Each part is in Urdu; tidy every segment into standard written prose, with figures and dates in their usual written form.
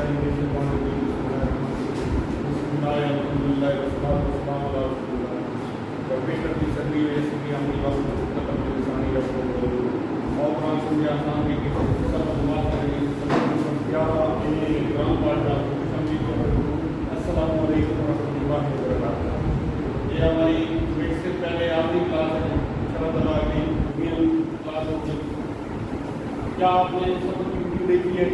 السلام علیکم ورحمۃ اللہ وبرکاتہ. یہ ہماری ویٹ سے پہلے آخری کلاس ہے انشاء اللہ تعالیٰ کی مین کلاس ہوگی. کیا آپ نے سب کی ویڈیو دیکھی ہے؟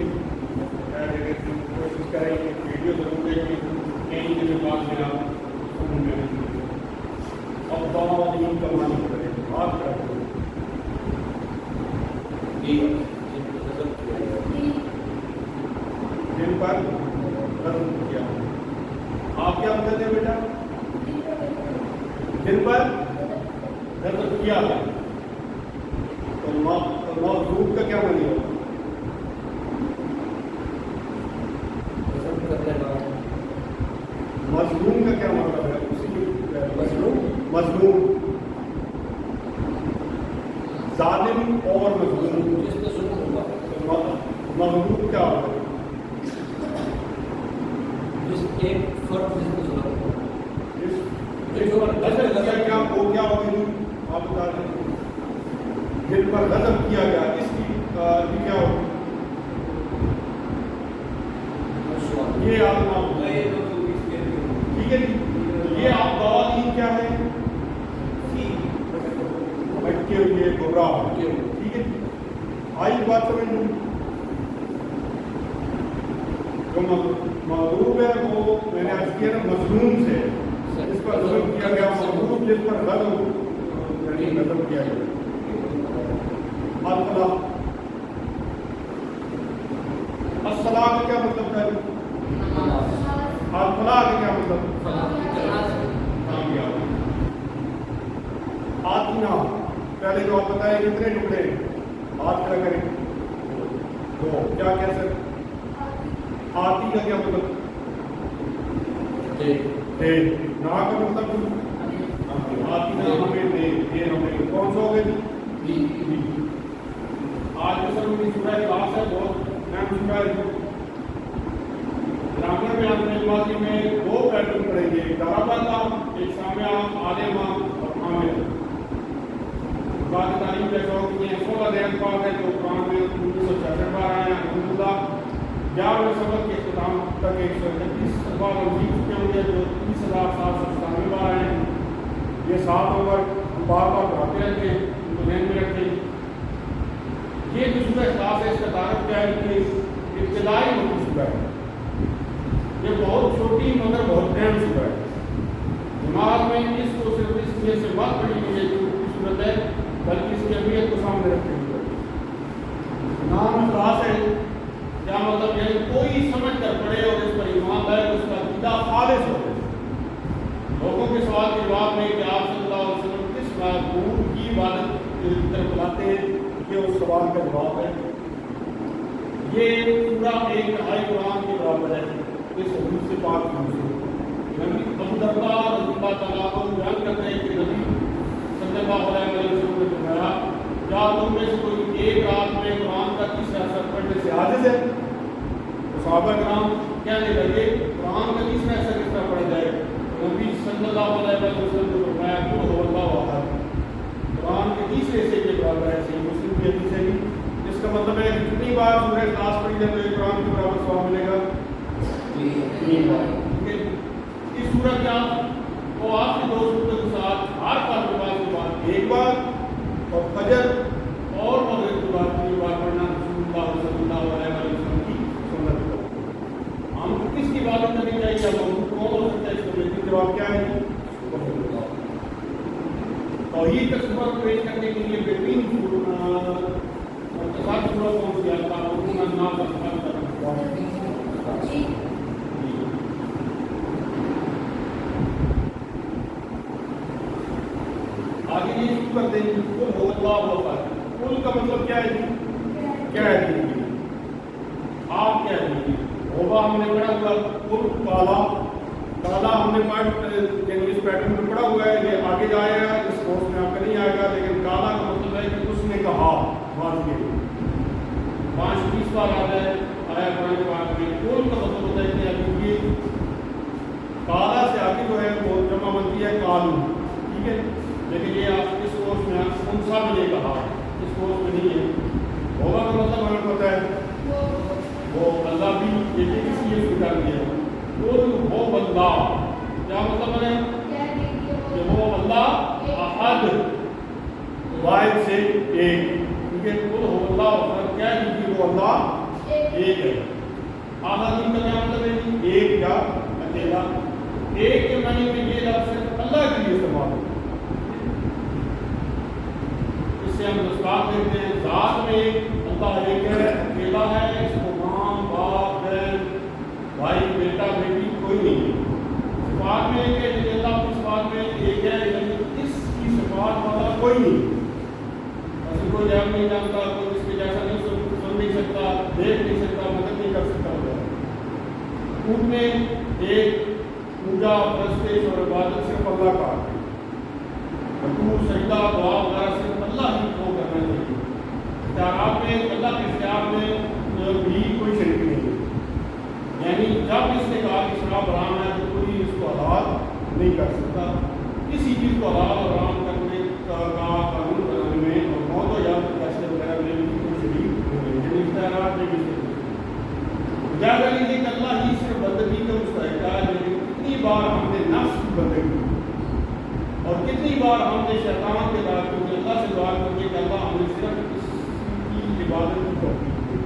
کوشش کریں کہ ویڈیو ضرور دیکھیں. کئی دن بعد میں آپ اور دعا نہیں کرانی پڑے بات کریں. جن پر رد کیا آپ کیا کہتے ہیں بیٹا؟ جن پر رد کیا ہے تو موضوع کا کیا معنی ہوگا؟ مظلوم کا کیا مطلب ہے؟ مظلوم ظالم اور مظلوم مظلوم کیا ہوگا؟ ایک فرق کیا وہ کیا ہوگی آپ بتا دیں. جن پر غضب کیا گیا اس کی کیا ہوگی؟ یہ آپ ٹھیک ہے جی. یہ آپ قوانین کیا ہے؟ بھٹکے ہوئے گمراہ. ٹھیک ہے. آئی بات سمجھ لوں. جو معروف ہے وہ میں نے عرض کیا نا مظلوم سے جس پر ظلم کیا گیا مظلوم جس پر غضب یعنی غضب کیا گیا. الفلاح الصلاح کا کیا مطلب ہے؟ الفلاح کا کیا مطلب؟ کامیاب. آتینا پہلے تو آپ بتائیں کتنے ٹکڑے بات کیا کریں؟ دو. کیا کہہ سکتے؟ آتی کا کیا مطلب؟ دے. نا کا مطلب آتی نا ہمیں دے. یہ ہمیں کون سا ہو گئے جی؟ آج کے سب کی سورہ کلاس ہے بہت اہم سورہ ہے. گرامر میں آپ نے بات میں دو پیٹرن پڑھیں گے. ایک درابہ کا ایک سامعہ عالمہ اور عامل. بعد تعلیم جیسا ہو کہ 16 دہن پاک ہے جو قرآن میں 1966 بار آئے ہیں. الحمدللہ 11ویں سبق کے اختتام تک 131 بار مزید چکے ہوں گے جو 30,797 بار آئے ہیں. یہ 7 نمبر بار بار پڑھاتے رہتے ہیں. ان کو ذہن میں رکھیں. یہ جو سورہ اخلاص ہے اس کا تعارف کیا ہے کہ ابتدائی مکی سورہ ہے. یہ بہت چھوٹی مگر بہت اہم سورہ ہے. دماغ میں اس کو صرف اس لیے سے بات پڑی ہوئی ہے جو صورت ہے بلکہ اس کی اہمیت کو سامنے رکھتے ہوئے. نام اخلاص ہے کیا مطلب یعنی کوئی سمجھ کر پڑے اور اس پر ایمان لائے تو اس کا عقیدہ خالص ہو جائے. لوگوں کے سوال کے جواب میں کہ آپ صلی اللہ علیہ وسلم کس معبود کی عبادت کی طرف بلاتے ہیں یہ اس سوال کا جواب ہے. یہ پورا ایک دہائی قرآن کے برابر ہے. اس حدیث سے پاک سے نبی ابو درداء رضی اللہ تعالیٰ عنہ بیان کرتے ہیں کہ نبی صلی اللہ علیہ وسلم نے فرمایا کیا تم میں سے کوئی ایک رات میں قرآن کا 30 حصہ پڑھنے سے عاجز ہے؟ صحابہ کرام کہنے لگے قرآن کا 30 حصہ کس طرح پڑھا جائے؟ نبی صلی اللہ علیہ وسلم نے فرمایا قل هو اللہ احد. قرآن کے 30 حصے کے برابر ہے. صحیح مسلم کی حدیث ہے. اس کا مطلب ہے کہ کتنی بار سورہ اخلاص پڑھی جائے تو یہ قرآن کے برابر ثواب ملے گا؟ 3 بار. اس سورہ کیا وہ آپ کی 2 سورتوں کے ساتھ ہر پاک نماز کے بعد 1 بار اور فجر اور مغرب کے بعد 3 بار پڑھنا رسول اللہ صلی اللہ علیہ وسلم کی سنت ہے. ہم کو کس کی عبادت کرنی چاہیے؟ اب ہم کون ہو سکتا ہے اس کا بہترین جواب کیا ہے؟ توحید کا سبق پیش کرنے کے لیے بہترین مختصر سورہ کون سی ہے؟ الناس آگے یہ شروع کرتے ہیں قل هو اللہ احد. قل کا مطلب کیا ہے جی؟ کیا ہے جی؟ آپ کیا ہے جی؟ ہوگا ہم نے پڑھا ہوا قل کالا. کالا ہم نے انگلش پیٹرن میں پڑھا ہوا ہے. یہ آگے جائے گا اس کورس میں آپ کا نہیں آئے گا. لیکن کالا کا مطلب ہے کہ اس نے کہا. بات کے 5-20 بار آتا ہے آیا قرآن پاک میں. قل کا بنتی ہے کالو، ٹھیک ہے، لیکن یہ آپ اس کورس میں انسا بھی نہیں کہا، اس کورس میں نہیں ہے. ہوگا کا مطلب ہمیں پتہ ہے وہ اللہ بھی یہ کس لیے کر دیا وہ بندہ، کیا مطلب ہے کہ وہ اللہ احد واحد سے ایک، ٹھیک ہے، وہ اللہ کیا کہ وہ اللہ ایک ہے. احد کا کیا مطلب ہے ایک یا اکیلا. ایک کے معنی میں یہ لفظ صرف اللہ کے لیے استعمال ہوتا ہے. اس سے ہم مسکات دیکھتے ہیں ذات میں اللہ ایک ہے، اکیلا ہے، اس کو ماں باپ بہن بھائی بیٹا بیٹی کوئی نہیں ہے. صفات میں ایک ہے، اللہ کی صفات میں ایک ہے، یعنی اس کی صفات والا کوئی نہیں. ایسے کوئی جان نہیں جانتا، کوئی اس کے جیسا نہیں سن نہیں سکتا، دیکھ نہیں سکتا، مدد نہیں کر سکتا ہوگا. ان میں ایک پوجا پرستش اور عبادت صرف اللہ کا ہے. رکوع سجدہ دعا وغیرہ صرف اللہ ہی کو کرنا چاہیے. اختیارات میں اللہ کے اختیار میں بھی کوئی شریک نہیں ہے. یعنی جب اس نے کہا کہ شراب حرام ہے تو کوئی اس کو حلال نہیں کر سکتا. کسی چیز کو حلال اور حرام کرنے کا قانون بنانے میں اور موت و یاد فیصلے وغیرہ میں بھی کوئی شریک نہیں ہے. یعنی اختیارات میں بھی جائزہ لیجیے کہ اللہ ہی صرف بندگی کا مستحق ہے. لیکن کتنی بار ہم نے نفس کی بندگی اور کتنی بار ہم نے شیطان کے دعوت کیونکہ اللہ سے دعا کیونکہ کہ اللہ ہمیں صرف اس کی عبادت کی توفیق دے.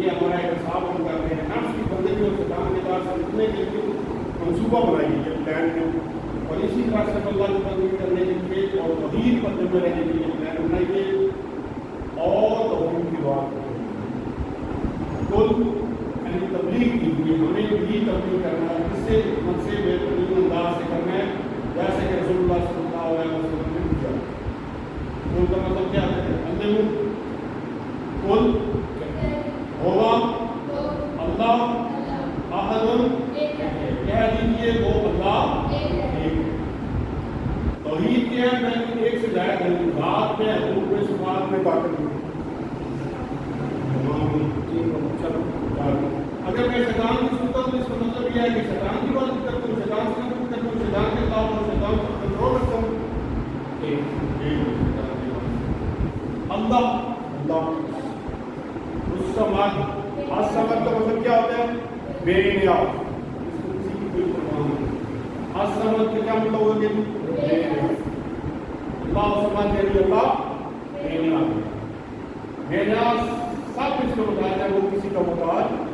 یہ ہمارا احتساب ہم کرتے ہیں. نفس کی بندگی اور شیطان کے دعوت سے رکنے کے لیے منصوبہ بنائیے یہ پلان میں، اور اسی طرح سے اللہ کی بندگی کرنے کے لیے اور توحید پر جمع رہنے کے لیے پلان بنائیے اور توحید کی دعا کریں. کل یعنی تبلیغ کیجیے، ہمیں بھی تبلیغ کرنا ہے. اس سے من سے بہترین انداز سے کرنا ہے جیسے کہ رسول اللہ صلی اللہ علیہ وسلم نے پوچھا. کل کا مطلب کیا ہے؟ اللہ کل ہوگا اللہ احد، کہہ دیجیے وہ اللہ ایک. توحید کیا ہے؟ میں ایک سے زائد ہے، ذات میں حقوق میں صفات میں طاقت میں. اگر میں شیطان کی سنتا ہوں تو اس کا مطلب یہ ہے کہ شیطان کی بات کرتا ہوں، شیطان سے نفرت کرتا ہوں، شیطان کے خلاف اور شیطان پر کنٹرول رکھتا ہوں. اللہ اللہ اس سماج الصمد کا مطلب کیا ہوتا ہے؟ بے نیاز، اس کو کسی کی کوئی پرواہ نہیں. الصمد کا کیا مطلب ہوگا کہ بے نیاز. اللہ الصمد یعنی اللہ بے نیاز. بے نیاز سب اس کو بتایا ہے، وہ کسی کا محتاج نہیں.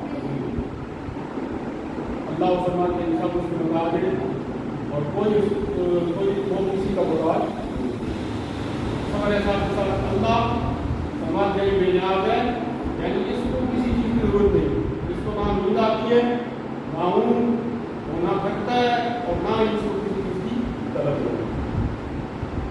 اللہ الصمد یعنی سب اس کو بتا دیں اور کوئی وہ کسی کا محتاج نہیں. ہمارے ساتھ اللہ سماج یعنی بے نیاز ہے، یعنی اس کو کسی چیز کی ضرورت نہیں. اس کو نہ نیند آتی ہے، نہ اون، اور نہ تھکتا ہے، اور نہ اس کو کسی چیز کی طلب ہے.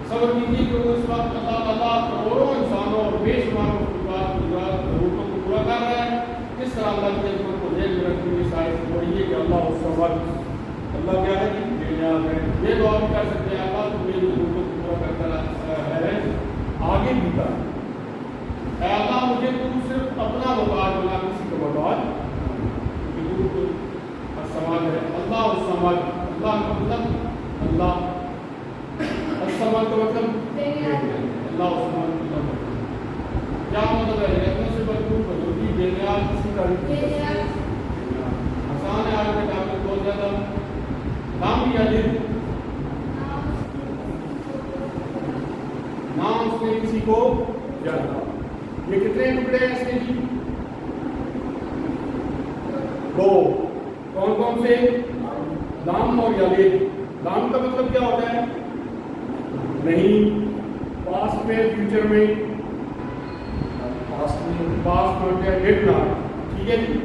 صبر کیجیے کہ اس وقت اللہ تعالیٰ کروڑوں انسانوں اور بے شمار مخلوقات کی ضرورتوں کو پورا کر رہا ہے. اس طرح اللہ کی عظمت کو ذہن میں رکھنے کی شاید پڑھیے کہ اللہ اس سمجھ اللہ کیا ہے کہ بے نیاز ہے. یہ دعا بھی کر سکتے ہیں اللہ تو میری ضرورتوں کو پورا کرتا ہے آگے بھی کر. اے اللہ مجھے تو صرف اپنا محتاج بنا، کسی کا محتاج الصمد ہے. اللہ الصمد، اللہ کا مطلب اللہ، الصمد کا مطلب اللہ الصمد. کیا مطلب ہے؟ اپنے سے بھرپور وجودی، بے نیاز، کسی کا آسان ہے. آج میں ٹاپک بہت زیادہ نام یا دل، نام اس نے کسی کو جانا. یہ کتنے ٹکڑے ہیں اس کے جی؟ دو. کون کون سے؟ لام اور یلد. لام کا مطلب کیا ہوتا ہے؟ نہیں. پاسٹ میں، فیوچر میں، پاسٹ میں ڈیڈ نام، ٹھیک ہے جی.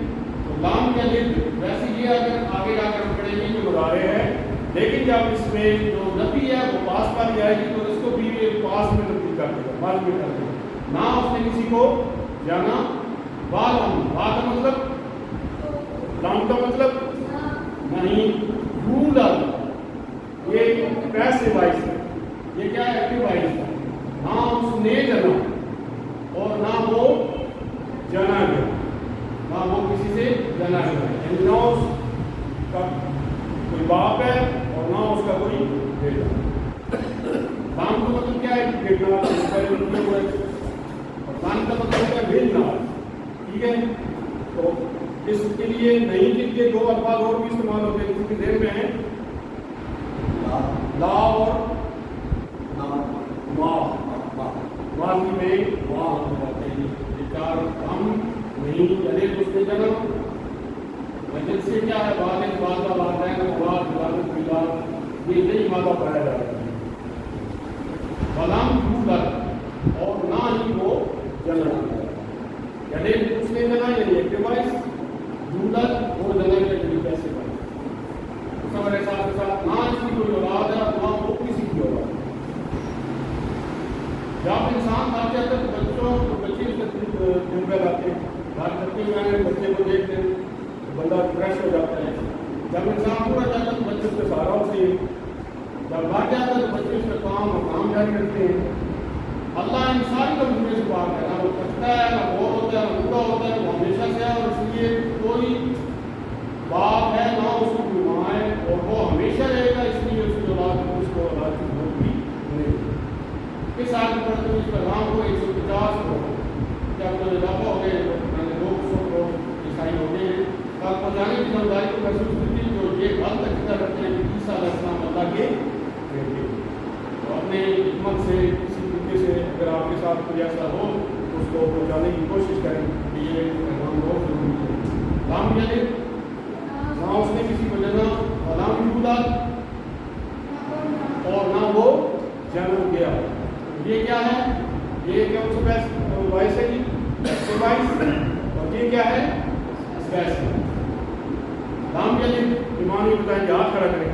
تو لام یا لد ویسے یہ اگر آگے جا کر پڑھیں گے جو مضارع ہے، لیکن جب اس میں جو نفی ہے وہ پاس پر جائے گی تو اس کو بھی پاس میں تبدیل کر دے گا، بعد میں کر دے گا. نہ اس نے کسی کو جانا. بعد کا مطلب، لام کا مطلب نہیں. رولر یہ پیسے وائز ہے، یہ کیا ہے؟ ایکٹیو وائز ہے. نہ اس نے جانا اور نہ وہ جانا گیا، نہ وہ کسی سے جانا گیا. یعنی نہ اس کا کوئی باپ ہے اور نہ نہ اس کا کوئی بیٹا. لام کا مطلب کیا ہے؟ بیٹا. اور لام کا مطلب ہوتا ہے بھیجنا. ٹھیک ہے. تو اس کے لیے نہیں کے لیے دو الفاظ اور بھی استعمال ہوتے ہیں کیونکہ ذہن میں ہے لا اور ماضی میں واہ ہوتے ہیں. یہ چار ہم نہیں چلے اس کے جنم جن سے کیا ہے والد والدہ والدین اولاد ولادت میلاد یہ نہیں مادہ پایا جاتا ہے. غلام یولد اور نہ ہی وہ جنم یعنی اس نے جنا یعنی ایک ڈیوائس یولد اور جنم کے طریقے سے بنا. ہمارے ساتھ نہ اس کی کوئی اولاد ہے نہ وہ کسی کی اولاد. جب انسان آ جاتا ہے تو بچے دن پہ لاتے ہیں بات کرتے ہوئے بچے کو دیکھتے ہیں بندہ فریش ہو جاتا ہے. جب انسان پورا جاتا ہے تو بچے اس پہ سہارا ہوتے ہیں. جب بھاگ جاتا ہے تو بچے اس پہ کام جاری کرتے ہیں. اللہ ان ساری کمزوری سے پاک ہے. نہ وہ کھٹتا ہے نہ بور ہوتا ہے نہ بوڑھا ہوتا ہے. وہ ہمیشہ سے ہے اور اس لیے کوئی باپ ہے نہ اس کو کوئی ماں ہے اور وہ ہمیشہ رہے گا. اس لیے اس کی اولاد کو اس کو اولاد کی ضرورت بھی نہیں. اس آدمی پر تو اس پیغام کو 150 کروڑ جب تو اضافہ ہو گئے 200 کروڑ عیسائی ہو گئے ہیں. کل پہنچانے کی ذمہ داری کو محسوس کرتی جو یہ غلط عقیدہ رکھتے ہیں کہ عیسیٰ علیہ السلام اللہ کے بیٹے. تو اپنے حکمت سے کسی طریقے سے اگر آپ کے ساتھ کوئی ایسا ہو تو اس کو پہنچانے کی کوشش کریں کہ یہ پیغام بہت ضروری ہے. رام یعنی نہ اس نے کسی کو جنا غلام یولد اور نہ وہ جنم گیا. یہ کیا ہے؟ یہ کیا وائس ہے جی وائس اور یہ کیا ہے اسپیس ہے. رام یعنی ایمان بتائیں گے ہاتھ کھڑا کریں.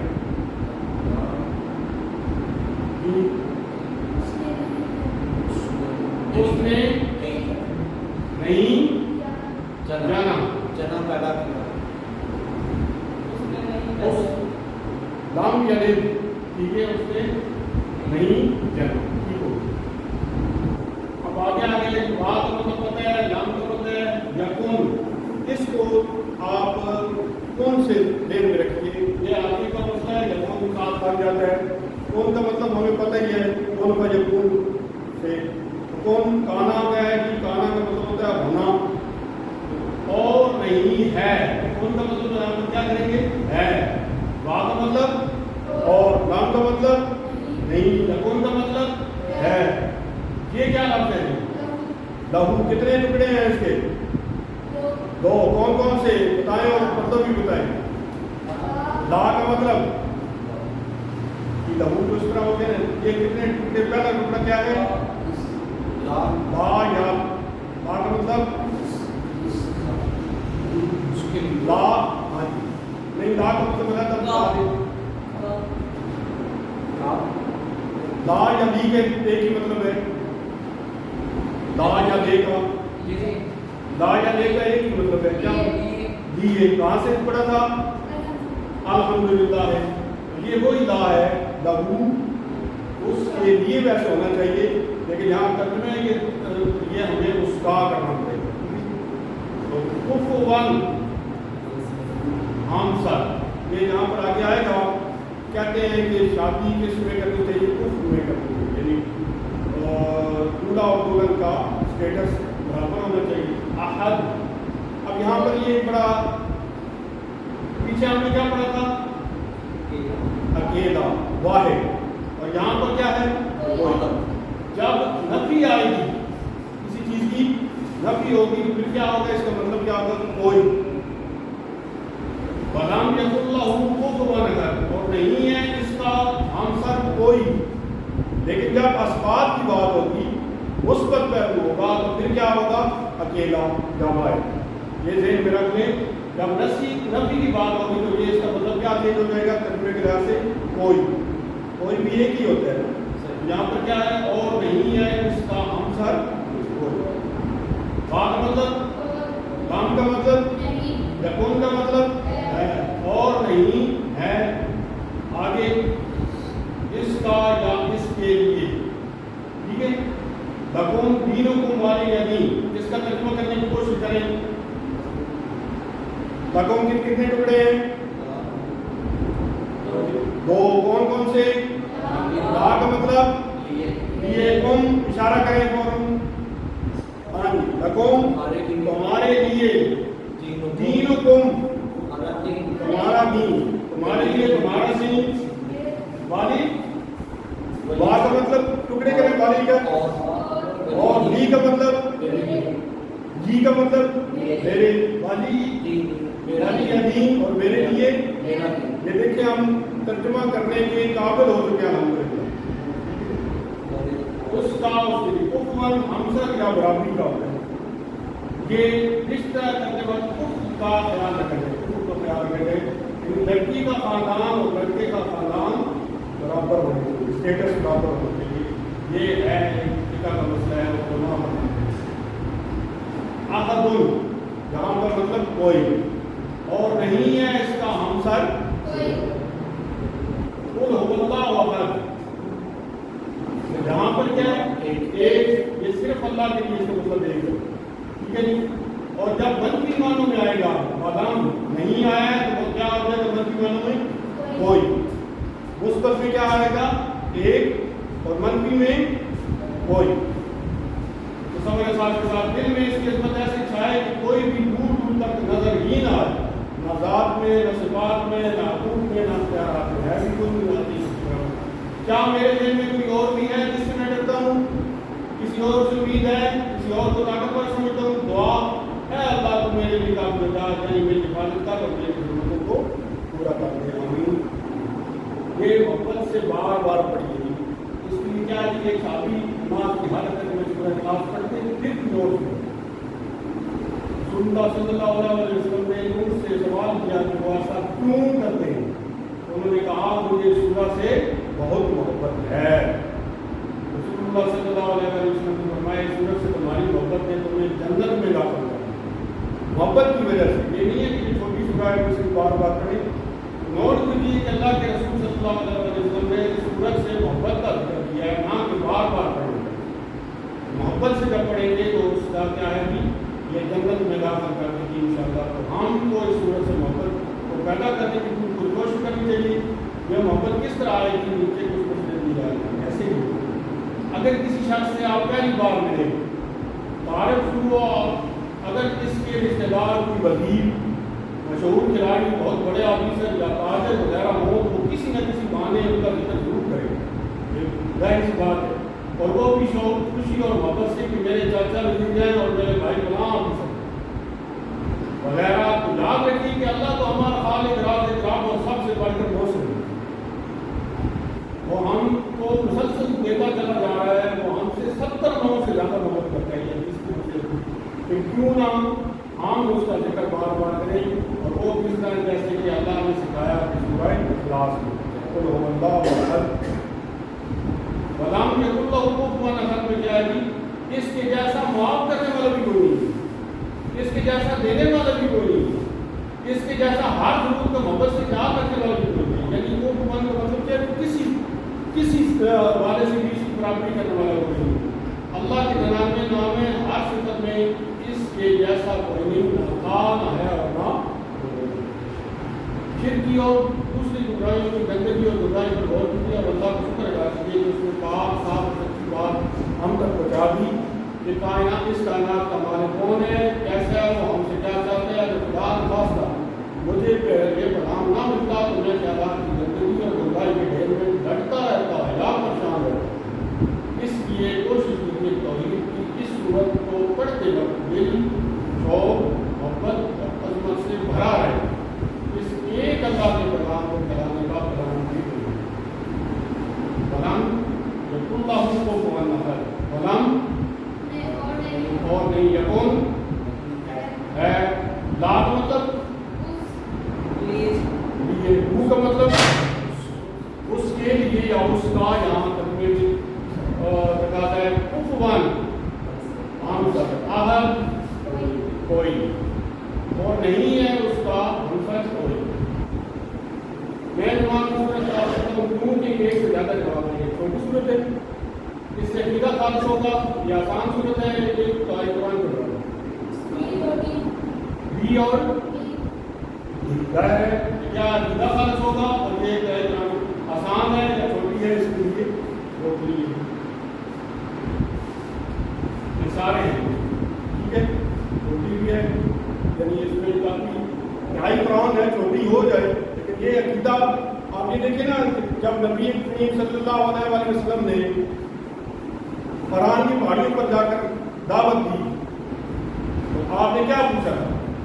اس نے نہیں جانا پیدا کیا. لام یعنی ٹھیک ہے اس نے نہیں جانا. ٹھیک ہو. اب آگے بات کو مطلب پتہ ہے لام کو پتہ ہے یا کون. اس کو آپ کون سے ذہن میں رکھیے. یہ آگے کا مسئلہ ہے یا کون ساتھ بن جاتا ہے. کون کا مطلب ہمیں پتہ ہی ہے کون کا یکون سے. کون کانا کا ہے کہ کانا کا مطلب ہوتا ہے ہونا اور نہیں ہے. کون کا مطلب ہم کیا کریں گے ہے. وا کا مطلب اور لام کا مطلب نہیں. یکون کا مطلب ہے. یہ کیا لفظ ہے؟ لہو. کتنے ٹکڑے ہیں اس کے؟ دو. کون کون سے بتائیں اور مطلب بھی بتائیں. لا کا مطلب لہو تو اس طرح ہوتے ہیں. یہ کتنے ٹکڑے؟ پہلا ٹکڑا کیا ہے لا یا لا کا مطلب لا. ہاں جی نہیں لا کا مطلب بتا تب لا یا لی کے ایک ہی مطلب ہے. لا یا لے کا لا یا لے کا ایک ہی مطلب ہے. کیا لیے کہاں سے پڑھا تھا؟ الحمدللہ ہے. یہ وہی لا ہے لہو. اس کے لیے ویسے ہونا چاہیے لیکن یہاں ترجمے میں یہ ہمیں اس کا کرنا پڑے گا. تو کفوان آنسر یہ یہاں پر آگے آئے گا. کہتے ہیں کہ شادی کس میں کرنی چاہیے؟ کفر میں کرنی چاہیے. یعنی دولہا اور دلہن کا اسٹیٹس برابر ہونا چاہیے. احد. اب یہاں پر یہ بڑا پیچھے ہم نے کیا پڑھا تھا؟ اکیلا واحد. اور یہاں پر کیا ہے؟ جب نفی آئے گی کسی چیز کی نفی ہوگی تو پھر کیا ہوگا؟ اس کا مطلب کیا ہوگا؟ کوئی. غلام یق اللہ کو اور نہیں ہے اس کا ہمسر کوئی. لیکن جب اسباب کی بات ہوگی مثبت پہلو ہوگا تو پھر کیا ہوگا؟ اکیلا یا واحد. یہ ذہن میں رکھ لیں. جب نفی کی بات ہوگی تو یہ اس کا مطلب کیا چینج ہو جائے گا؟ ترجمے کے لحاظ سے کوئی بھی ایک ہی ہوتا ہے. یہاں پر کیا ہے؟ اور نہیں ہے اس کا ہمسر کوئی. با کا مطلب کام کا مطلب یکون کا مطلب ہے اور نہیں ہے. آگے اس کا یا اس کے لیے. ٹھیک ہے. لکم دینکم والی دین. اس کا ترجمہ کرنے کی کوشش کریں. لکم کتنے ٹکڑے ہیں؟ دو کون کون سے؟ لا کا مطلب لیے، کم اشارہ کریں فوراً، ہاں جی، لکم تمہارے لیے، دینکم تمہارا دین، تمہارے لیے تمہارا دین، والی با کا مطلب ٹکڑے کریں والی کا، اور لی کا مطلب جی کا مطلب میرے، والی والی یا دین اور میرے لیے۔ یہ دیکھیں ہم ترجمہ کرنے کے قابل ہو چکے ہیں الحمدللہ۔ اس کا اس کے لیے کفوان ہمسر یا برابری کا ہوتا ہے، یہ رشتہ کرنے وقت کفو کا خیال رکھا جائے، کفو کا خیال رکھا جائے، لڑکی کا خاندان اور لڑکے کا خاندان برابر ہونے چاہیے، اسٹیٹس برابر ہونے چاہیے۔ یہ ہے فقہ کا مسئلہ ہے، علماء احد جہاں پر مطلب کوئی اور نہیں ہے اس کا ہمسر، قل هو اللہ احد، جہاں پر کیا ہے ایک، یہ صرف اللہ کے لیے اس کا مطلب ایک ہے، ٹھیک ہے جی۔ اور جب منفی معنوں میں آئے گا بادام نہیں آیا ہے تو وہ کیا ہو جائے گا منفی معنوں میں کوئی، مثبت میں کیا آئے گا ایک اور منفی میں کوئی۔ تو سمجھ ساتھ کے ساتھ دل میں اس کی عظمت ایسے چھائے کہ کوئی بھی دور دور تک نظر ہی نہ آئے، نہ ذات میں، نہ صفات میں، نہ حقوق میں، نہ اختیارات میں، ہے بھی کوئی نہیں آتی۔ کیا میرے دل میں کوئی اور بھی ہے جس سے میں ڈرتا ہوں، کسی اور سے امید ہے، کسی اور کو طاقتور سمجھتا ہوں؟ دعا ہے اللہ تو میرے لیے کام کرتا ہے، یعنی میری حفاظت کر اور میری ضرورتوں کو پورا کر دے، آمین۔ یہ محبت سے بار بار پڑھیے، اس کے لیے کیا ہے کہ ایک صحابی نماز کی حالت میں سورہ اخلاص پڑھتے ہیں، پھر نوٹ میں رسول اللہ صلی اللہ علیہ وسلم نے ان سے سوال کیا کہ وہ ایسا کیوں کرتے ہیں؟ انہوں نے کہا مجھے سورہ سے بہت محبت ہے۔ رسول اللہ صلی اللہ علیہ وسلم نے فرمایا سورہ سے تمہاری محبت ہے تمہیں جنت میں داخل کرنا، محبت کی وجہ سے، یہ نہیں ہے کہ چھوٹی سورہ ہے اس کو بار بار پڑھیں۔ نوٹ کیجیے کہ اللہ کے رسول صلی اللہ علیہ وسلم نے سورج سے محبت کا ذکر کیا ہے، نہ کہ بار بار پڑھیں۔ محبت سے جب پڑھیں گے تو اس کا کیا ہے کہ یہ جنت میں داخل کرنے کی انشاءاللہ۔ تو ہم کو اس سورج سے محبت کو پیدا کرنے کی کوشش کرنی چاہیے۔ یہ محبت کس طرح آئے گی؟ نیچے کچھ مسئلے دی جائے گی، ایسے ہی اگر کسی شخص سے آپ پہلی بار ملے، تعارف شروع ہو، اگر اس کے رشتہ دار کوئی وزیر، مشہور کھلاڑی، بہت بڑے آفیسر یا تاجر وغیرہ ہو تو کسی نہ کسی بہانے ان کا ذکر ضرور کرے، یہ ظاہر سی بات ہے۔ اور وہ بھی شوق، خوشی اور محبت سے کہ میرے چاچا وزیر ہیں اور میرے بھائی فلاں آفیسر وغیرہ، تو یاد رکھیے کہ اللہ تو ہمارا خالق، رازق، رب اور سب سے بڑھ کر محسن ہے۔ وہ ہم کو مسلسل دیتا چلا جا رہا ہے، وہ ہم سے 70 نو سے زیادہ محبت کرتا ہے، اس کی وجہ سے کہ کیوں نہ ہم اس کا ذکر بار بار کریں، اور وہ کس طرح جیسے کہ اللہ نے سکھایا کہ سورہ اخلاص میں قل هو اللہ احد ولم یکن لہ کفوا احد میں کیا ہے کہ اس کے جیسا معاف کرنے والا بھی کوئی نہیں، اس کے جیسا دینے والا بھی کوئی نہیں، اس کے جیسا ہر ضرورت کا محبت سے خیال رکھنے والا بھی کوئی نہیں، یعنی وہ کا مطلب کیا ہے کسی والے سے بھی اس کی برابری کرنے والا کوئی نہیں۔ اللہ کے نام ہے ہر صفت میں اس کے جیسا کوئی نہیں، نہ تھا، نہ ہے اور نہ شرکی اور دوسری گمراہیوں کی گندگی اور برائی پر غور کیجیے اور اللہ کو شکر ادا کیجیے کہ اس نے پاک صاف اور سچی بات ہم تک پہنچا دی کہ کائنات، اس کائنات کا مالک کون ہے، کیسا ہے، وہ ہم سے کیا چاہتے ہیں۔ اگر خدا نخواستہ مجھے یہ پیغام نہ ملتا تو میں خیالات کی گندگی اور برائی کے ڈھیر میں لٹتا رہتا، یا پریشان رہتا۔ اس لیے کوشش کیجیے توحید کی اس صورت کو پڑھتے وقت دل، شوق، محبت اور عظمت سے بھرا رہے، اس ایک اللہ کے پیغام کو پھیلانے کا پلان بھی کریں۔ پلان یقین اللہ کو ماننا ہے، پلان اور نہیں یقین ہے، لا مطلب وہ کا مطلب اس کے لیے یا اس کا، یہاں تک میں بتاتا ہے کفوان عام ذکر، احد کوئی اور نہیں ہے اس کا ہمسر کوئی۔ میں جواب پوچھنا چاہتا ہوں کیونکہ ایک سے زیادہ جواب نہیں ہے، چھوٹی صورت ہے، اس سے عقیدہ خالص ہوگا، یہ آسان صورت ہے، ایک قرآن کر رہا ہے بھی اور ہے کیا عقیدہ خالص ہوگا، اور یہ سارے ہیں، ٹھیک ہے، چھوٹی بھی ہے، یعنی اس میں کافی ڈھائی قرآن ہے، چھوٹی ہو جائے، لیکن یہ عقیدہ آپ یہ دیکھیں نا، جب نبی کریم صلی اللہ علیہ وسلم نے فران کی پہاڑیوں پر جا کر دعوت دی تو آپ نے کیا پوچھا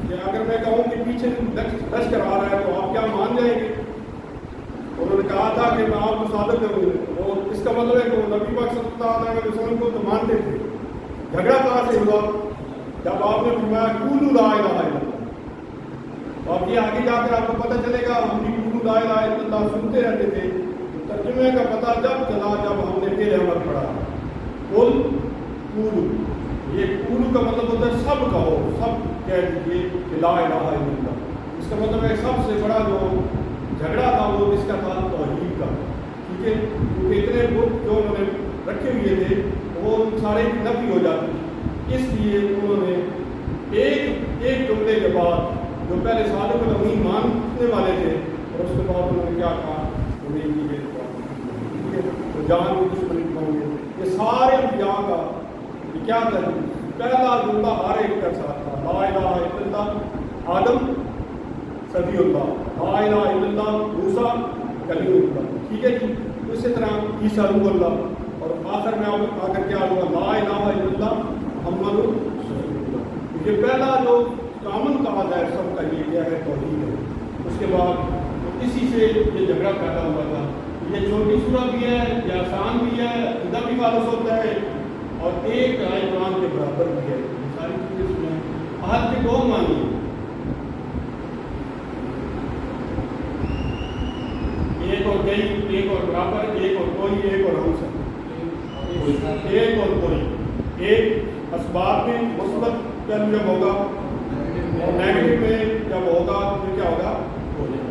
کہ اگر میں کہوں کہ پیچھے لشکر آ رہا ہے تو آپ کیا مان جائیں گے؟ انہوں نے کہا تھا کہ میں آپ کو ثابت کروں گا، اور اس کا مطلب ہے کہ وہ نبی پاک صلی اللہ علیہ وسلم کو تو مانتے تھے۔ جھگڑا کہاں سے ہوا؟ جب آپ نے فرمایا قولوا لا الہ الا اللہ، تو اب یہ آگے جا کر آپ کو پتہ چلے گا، ہم بھی قولوا لا الہ الا اللہ سنتے رہتے تھے، ترجمے کا پتہ جب چلا جب ہم نے فعل امر پڑھا، قل قولوا، یہ قولوا کا مطلب ہوتا ہے سب کہو، سب کہہ دیجیے کہ لا الہ الا اللہ۔ اس کا مطلب ہے سب سے بڑا جو جھگڑا تھا وہ اس کا تھا توحید کا، ٹھیک ہے، کیونکہ اتنے بت جو انہوں نے رکھے ہوئے تھے وہ سارے کی نفی ہو جاتی، اس لیے انہوں نے ایک جملے کے بعد جو پہلے صادق الامین ماننے والے تھے، اور اس کے بعد انہوں نے کیا کہا، انہیں ٹھیک ہے، تو جان کو دشمنی کہوں گے، یہ سارے انبیاء کا یہ کیا تھا؟ پہلا جملہ ہر ایک کا ساتھ تھا، لا الہ الا اللہ آدم صفی اللہ، لا الہ الا اللہ موسیٰ کلیم اللہ، ٹھیک ہے جی۔ اسی طرح عیسیٰ روح اللہ، اور آخر میں آ کر کیا ہوا، لا الہ الا اللہ محمد رسول اللہ۔ یہ پہلا جو کامن کہا جائے سب کا یہ کیا ہے، توحید ہے۔ اس کے بعد اسی سے یہ جھگڑا پیدا ہوا تھا۔ یہ چھوٹی سورت بھی ہے، یہ آسان بھی ہے، ادھر بھی خالص ہوتا ہے، اور ایک آئے قرآن کے برابر بھی ہے۔ ساری چیزیں سنیں، عہد کے دو معنی ہیں، ایک اور کئی، ایک اور برابر، ایک اور کوئی، ایک اور ہم سب، ایک اور کوئی۔ ایک اسباب میں مثبت پہلو جب ہوگا اور نیگیٹو میں جب ہوگا پھر کیا ہوگا، ہو جائے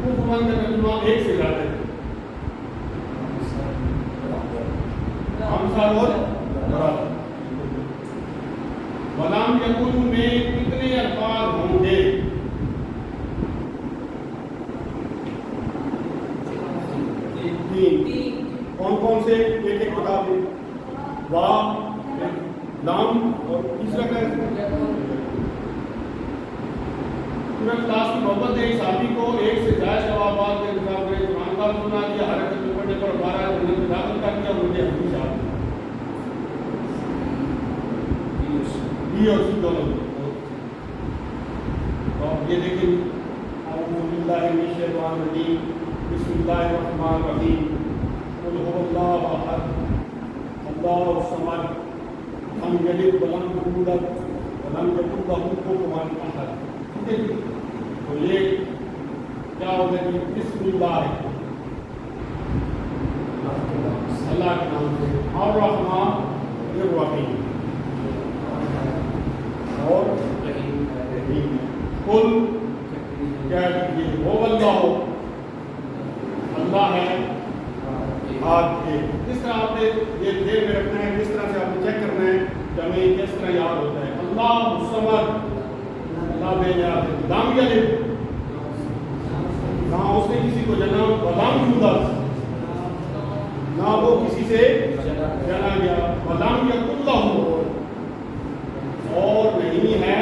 گا۔ کا ترجمہ ایک سے زیادہ ہے، ہمسر اور برابر۔ غلام یقول میں کتنے الفاظ ہوں گے؟ کون کون سے؟ ایک ایک بتا دیں، واو، لام، اور تیسرا کیا ہے؟ پورا کلاس کی محبت ہے صحابی کو ایک سے زائد جوابات کے انتخاب کرے، قرآن کا سنا کیا، حرکت میں پڑھنے پر 12 جنت میں داخل کر دیا، مجھے ہمیشہ بی اور سی دونوں۔ اور یہ دیکھیں، اعوذ باللہ من الشیطان الرجیم، بسم اللہ الرحمن الرحیم، قل هو اللہ احد اللہ الصمد لم یلد ولم یولد ولم یکن لہ کفوا احد۔ ٹھیک ہے جی، تو یہ کیا ہوگا کہ بسم اللہ ہے، اللہ کے نام سے، الرحمن الرحیم، اور رحیم۔ قل کیا کیجیے، وہ اللہ ہو، اللہ ہے آپ کے۔ اس طرح آپ نے یہ دیر میں رکھنا ہے، اس طرح سے آپ نے چیک کرنا ہے کہ ہمیں کس طرح یاد ہوتا ہے۔ اللہ الصمد، اللہ بے نیاز ہے، لم یلد، نہ اس نے کسی کو جنا، ولم یولد، نہ وہ کسی سے جنا گیا، ولم یکن لہ، اور نہیں ہے